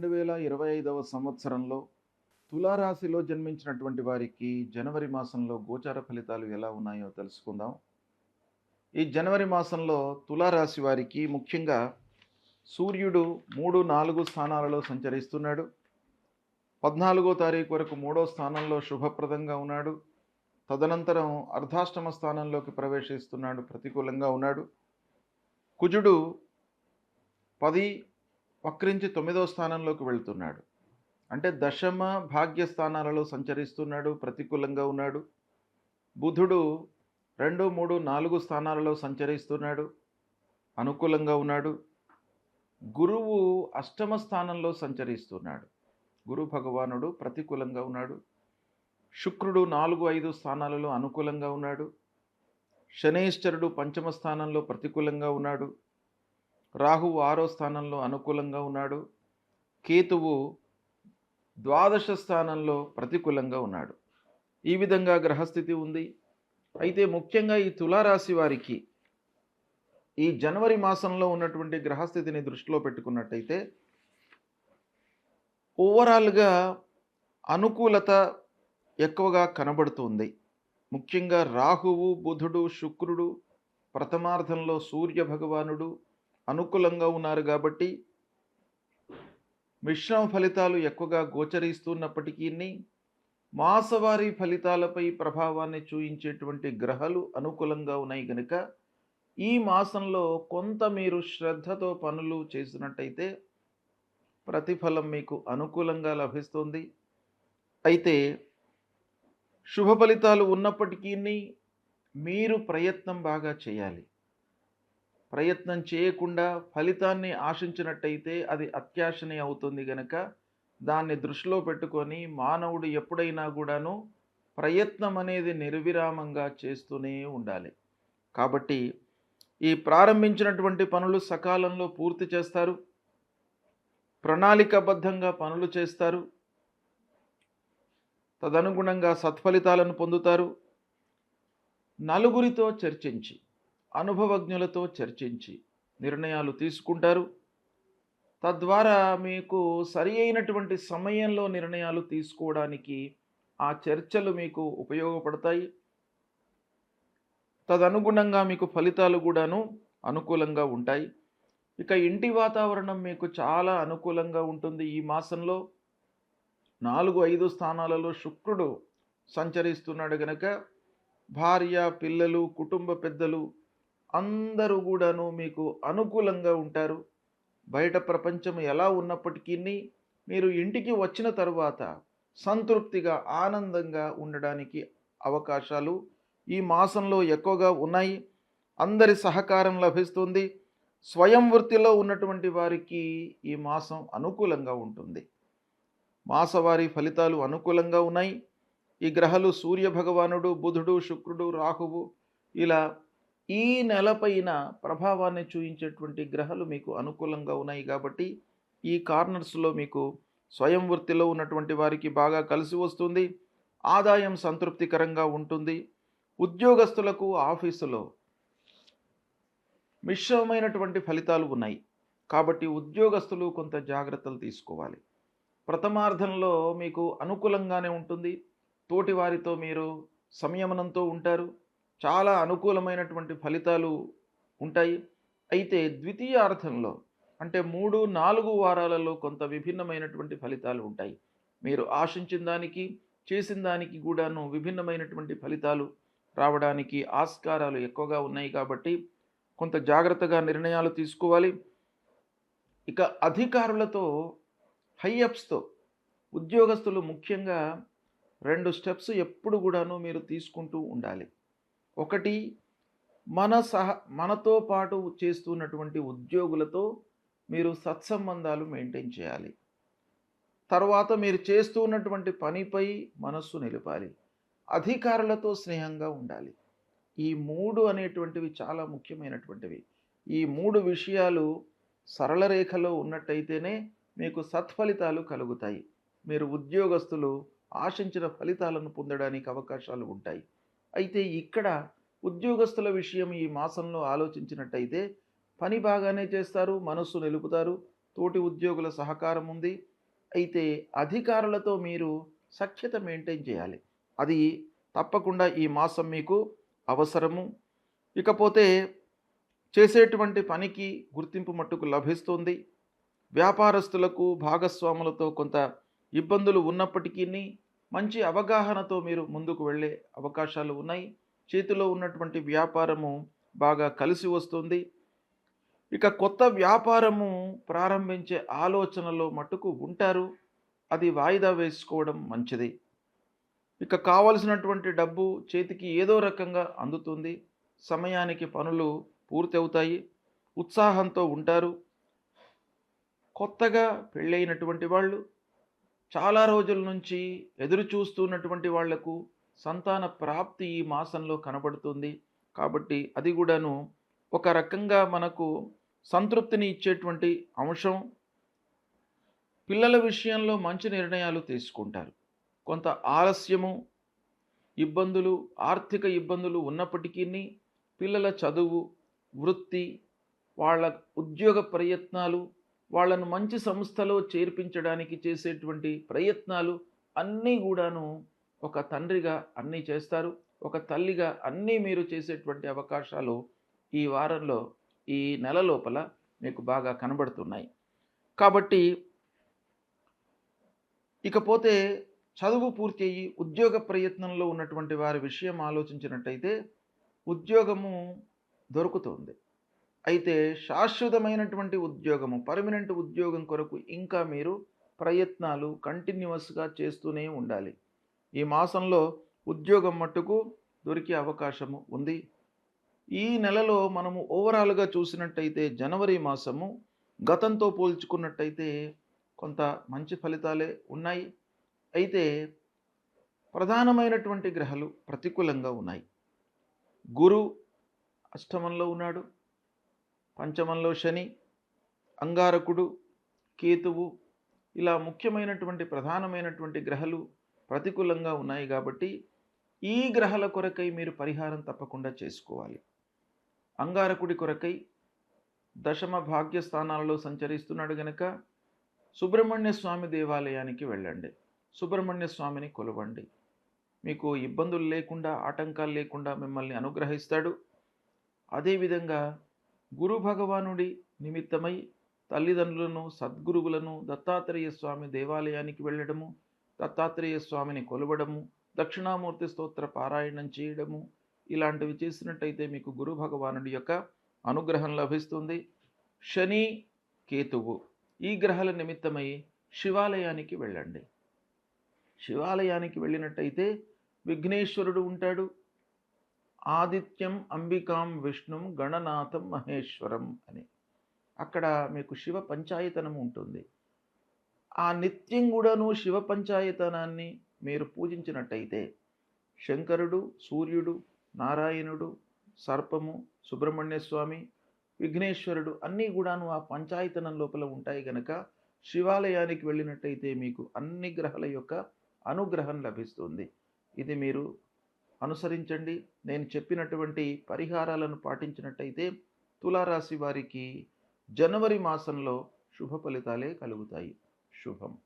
2025వ సంవత్సరంలో తులారాశిలో జన్మించినటువంటి వారికి జనవరి మాసంలో గోచార ఫలితాలు ఎలా ఉన్నాయో తెలుసుకుందాం. ఈ జనవరి మాసంలో తులారాశి వారికి ముఖ్యంగా సూర్యుడు 3, 4 స్థానాలలో సంచరిస్తున్నాడు. 14వ తారీఖు వరకు 3వ స్థానంలో శుభప్రదంగా ఉన్నాడు. తదనంతరం అర్ధాష్టమ స్థానంలోకి ప్రవేశిస్తున్నాడు, ప్రతికూలంగా ఉన్నాడు. కుజుడు 10 వక్రించి 9వ స్థానంలోకి వెళ్తున్నాడు. అంటే దశమ భాగ్య స్థానాలలో సంచరిస్తున్నాడు, ప్రతికూలంగా ఉన్నాడు. బుధుడు 2, 3, 4 స్థానాలలో సంచరిస్తున్నాడు, అనుకూలంగా ఉన్నాడు. గురువు అష్టమ స్థానంలో సంచరిస్తున్నాడు, గురు భగవానుడు ప్రతికూలంగా ఉన్నాడు. శుక్రుడు 4, 5 స్థానాలలో అనుకూలంగా ఉన్నాడు. శనైశ్చరుడు పంచమ స్థానంలో ప్రతికూలంగా ఉన్నాడు. రాహువు 6వ స్థానంలో అనుకూలంగా ఉన్నాడు. కేతువు ద్వాదశ స్థానంలో ప్రతికూలంగా ఉన్నాడు. ఈ విధంగా గ్రహస్థితి ఉంది. అయితే ముఖ్యంగా ఈ తులారాశి వారికి ఈ జనవరి మాసంలో ఉన్నటువంటి గ్రహస్థితిని దృష్టిలో పెట్టుకున్నట్టయితే ఓవరాల్గా అనుకూలత ఎక్కువగా కనబడుతుంది. ముఖ్యంగా రాహువు, బుధుడు, శుక్రుడు, ప్రథమార్థంలో సూర్య భగవానుడు అనుకూలంగా ఉన్నారు కాబట్టి మిశ్రమ ఫలితాలు ఎక్కువగా గోచరిస్తున్నప్పటికీ మాసవారీ ఫలితాలపై ప్రభావాన్ని చూయించేటువంటి గ్రహాలు అనుకూలంగా ఉన్నాయి కనుక ఈ మాసంలో కొంత మీరు శ్రద్ధతో పనులు చేసినట్టయితే ప్రతిఫలం మీకు అనుకూలంగా లభిస్తుంది. అయితే శుభ ఫలితాలు ఉన్నప్పటికీ మీరు ప్రయత్నం బాగా చేయాలి. ప్రయత్నం చేయకుండా ఫలితాన్ని ఆశించినట్టయితే అది అత్యాశనే అవుతుంది కనుక దాన్ని దృష్టిలో పెట్టుకొని మానవుడు ఎప్పుడైనా కూడాను ప్రయత్నం అనేది నిర్విరామంగా చేస్తూనే ఉండాలి. కాబట్టి ఈ ప్రారంభించినటువంటి పనులు సకాలంలో పూర్తి చేస్తారు, ప్రణాళికాబద్ధంగా పనులు చేస్తారు, తదనుగుణంగా సత్ఫలితాలను పొందుతారు. నలుగురితో చర్చించి, అనుభవజ్ఞులతో చర్చించి నిర్ణయాలు తీసుకుంటారు. తద్వారా మీకు సరి అయినటువంటి సమయంలో నిర్ణయాలు తీసుకోవడానికి ఆ చర్చలు మీకు ఉపయోగపడతాయి. తదనుగుణంగా మీకు ఫలితాలు కూడాను అనుకూలంగా ఉంటాయి. ఇక ఇంటి వాతావరణం మీకు చాలా అనుకూలంగా ఉంటుంది. ఈ మాసంలో 4, 5 స్థానాలలో శుక్రుడు సంచరిస్తున్నాడు కనుక భార్య, పిల్లలు, కుటుంబ పెద్దలు అందరూ కూడాను మీకు అనుకూలంగా ఉంటారు. బయట ప్రపంచం ఎలా ఉన్నప్పటికీ మీరు ఇంటికి వచ్చిన తరువాత సంతృప్తిగా, ఆనందంగా ఉండడానికి అవకాశాలు ఈ మాసంలో ఎక్కువగా ఉన్నాయి. అందరి సహకారం లభిస్తుంది. స్వయం వృత్తిలో ఉన్నటువంటి వారికి ఈ మాసం అనుకూలంగా ఉంటుంది. మాసవారీ ఫలితాలు అనుకూలంగా ఉన్నాయి. ఈ గ్రహాలు సూర్య భగవానుడు, బుధుడు, శుక్రుడు, రాహువు ఇలా ఈ నెలపైన ప్రభావాన్ని చూయించేటువంటి గ్రహాలు మీకు అనుకూలంగా ఉన్నాయి. కాబట్టి ఈ కార్నర్స్లో మీకు స్వయం వృత్తిలో ఉన్నటువంటి వారికి బాగా కలిసి వస్తుంది. ఆదాయం సంతృప్తికరంగా ఉంటుంది. ఉద్యోగస్తులకు ఆఫీసులో మిశ్రమమైనటువంటి ఫలితాలు ఉన్నాయి. కాబట్టి ఉద్యోగస్తులు కొంత జాగ్రత్తలు తీసుకోవాలి. ప్రథమార్థంలో మీకు అనుకూలంగానే ఉంటుంది. తోటి వారితో మీరు సంయమనంతో ఉంటారు. చాలా అనుకూలమైనటువంటి ఫలితాలు ఉంటాయి. అయితే ద్వితీయార్థంలో అంటే 3, 4 వారాలలో కొంత విభిన్నమైనటువంటి ఫలితాలు ఉంటాయి. మీరు ఆశించిన దానికి, చేసిన దానికి కూడాను విభిన్నమైనటువంటి ఫలితాలు రావడానికి ఆస్కారాలు ఎక్కువగా ఉన్నాయి. కాబట్టి కొంత జాగ్రత్తగా నిర్ణయాలు తీసుకోవాలి. ఇక అధికారులతో, హైఅప్స్తో ఉద్యోగస్తులు ముఖ్యంగా 2 స్టెప్స్ ఎప్పుడు కూడాను మీరు తీసుకుంటూ ఉండాలి. ఒకటి, మనతో పాటు చేస్తున్నటువంటి ఉద్యోగులతో మీరు సత్సంబంధాలు మెయింటైన్ చేయాలి. తర్వాత మీరు చేస్తూ ఉన్నటువంటి పనిపై మనస్సు నిలపాలి. అధికారులతో స్నేహంగా ఉండాలి. ఈ 3 అనేటువంటివి చాలా ముఖ్యమైనటువంటివి. ఈ 3 విషయాలు సరళ రేఖలో ఉన్నట్టయితేనే మీకు సత్ఫలితాలు కలుగుతాయి. మీరు ఉద్యోగస్తులు ఆశించిన ఫలితాలను పొందడానికి అవకాశాలు ఉంటాయి. అయితే ఇక్కడ ఉద్యోగస్తుల విషయం ఈ మాసంలో ఆలోచించినట్టయితే పని బాగానే చేస్తారు, మనస్సు నిలుపుతారు, తోటి ఉద్యోగుల సహకారం ఉంది. అయితే అధికారులతో మీరు సఖ్యత మెయింటైన్ చేయాలి. అది తప్పకుండా ఈ మాసం మీకు అవసరము. ఇకపోతే చేసేటువంటి పనికి గుర్తింపు మట్టుకు లభిస్తుంది. వ్యాపారస్తులకు భాగస్వాములతో కొంత ఇబ్బందులు ఉన్నప్పటికీ మంచి అవగాహనతో మీరు ముందుకు వెళ్ళే అవకాశాలు ఉన్నాయి. చేతిలో ఉన్నటువంటి వ్యాపారము బాగా కలిసి వస్తుంది. ఇక కొత్త వ్యాపారము ప్రారంభించే ఆలోచనలో మట్టుకు ఉంటారు. అది వాయిదా వేసుకోవడం మంచిది. ఇక కావలసినటువంటి డబ్బు చేతికి ఏదో రకంగా అందుతుంది. సమయానికి పనులు పూర్తి అవుతాయి. ఉత్సాహంతో ఉంటారు. కొత్తగా పెళ్ళైనటువంటి వాళ్ళు, చాలా రోజుల నుంచి ఎదురు చూస్తున్నటువంటి వాళ్లకు సంతాన ప్రాప్తి ఈ మాసంలో కనబడుతుంది. కాబట్టి అది కూడాను ఒక రకంగా మనకు సంతృప్తిని ఇచ్చేటువంటి అంశం. పిల్లల విషయంలో మంచి నిర్ణయాలు తీసుకుంటారు. కొంత ఆలస్యము, ఇబ్బందులు, ఆర్థిక ఇబ్బందులు ఉన్నప్పటికీ పిల్లల చదువు, వృత్తి, వాళ్ళ ఉద్యోగ ప్రయత్నాలు, వాళ్ళను మంచి సంస్థలో చేర్పించడానికి చేసేటువంటి ప్రయత్నాలు అన్నీ కూడాను ఒక తండ్రిగా అన్నీ చేస్తారు. ఒక తల్లిగా అన్నీ మీరు చేసేటువంటి అవకాశాలు ఈ వారంలో, ఈ నెల లోపల మీకు బాగా కనబడుతున్నాయి. కాబట్టి ఇకపోతే చదువు పూర్తి అయ్యి ఉద్యోగ ప్రయత్నంలో ఉన్నటువంటి వారి విషయం ఆలోచించినట్టయితే ఉద్యోగము దొరుకుతుంది. అయితే శాశ్వతమైనటువంటి ఉద్యోగము, పర్మనెంట్ ఉద్యోగం కొరకు ఇంకా మీరు ప్రయత్నాలు కంటిన్యూస్గా చేస్తూనే ఉండాలి. ఈ మాసంలో ఉద్యోగం మట్టుకు దొరికే అవకాశము ఉంది. ఈ నెలలో మనము ఓవరాల్గా చూసినట్టయితే జనవరి మాసము గతంతో పోల్చుకున్నట్టయితే కొంత మంచి ఫలితాలే ఉన్నాయి. అయితే ప్రధానమైనటువంటి గ్రహాలు ప్రతికూలంగా ఉన్నాయి. గురు అష్టమంలో ఉన్నాడు, పంచమంలో శని, అంగారకుడు, కేతువు, ఇలా ముఖ్యమైనటువంటి ప్రధానమైనటువంటి గ్రహాలు ప్రతికూలంగా ఉన్నాయి. కాబట్టి ఈ గ్రహాల కొరకై మీరు పరిహారం తప్పకుండా చేసుకోవాలి. అంగారకుడి కొరకై దశమ భాగ్యస్థానాలలో సంచరిస్తున్నాడు గనక సుబ్రహ్మణ్య స్వామి దేవాలయానికి వెళ్ళండి. సుబ్రహ్మణ్య స్వామిని కొలవండి. మీకు ఇబ్బందులు లేకుండా, ఆటంకాలు లేకుండా మిమ్మల్ని అనుగ్రహిస్తాడు. అదేవిధంగా గురు భగవానుడి నిమిత్తమై తల్లిదండ్రులను, సద్గురువులను, దత్తాత్రేయ స్వామి దేవాలయానికి వెళ్ళడము, దత్తాత్రేయ స్వామిని కొలవడము, దక్షిణామూర్తి స్తోత్ర పారాయణం చేయడము, ఇలాంటివి చేసినట్టయితే మీకు గురు భగవానుడి యొక్క అనుగ్రహం లభిస్తుంది. శని, కేతువు ఈ గ్రహాల నిమిత్తమై శివాలయానికి వెళ్ళండి. శివాలయానికి వెళ్ళినట్టయితే విఘ్నేశ్వరుడు ఉంటాడు. ఆదిత్యం అంబికాం విష్ణుం గణనాథం మహేశ్వరం అని అక్కడ మీకు శివ పంచాయతనం ఉంటుంది. ఆ నిత్యం కూడాను శివ పంచాయతనాన్ని మీరు పూజించినట్టయితే శంకరుడు, సూర్యుడు, నారాయణుడు, సర్పము, సుబ్రహ్మణ్య స్వామి, విఘ్నేశ్వరుడు అన్నీ కూడాను ఆ పంచాయతనం లోపల ఉంటాయి గనక శివాలయానికి వెళ్ళినట్టయితే మీకు అన్ని గ్రహాల యొక్క అనుగ్రహం లభిస్తుంది. ఇది మీరు అనుసరించండి. నేను చెప్పినటువంటి పరిహారాలను పాటించినట్టయితే తులారాశి వారికి జనవరి మాసంలో శుభ ఫలితాలే కలుగుతాయి. శుభం.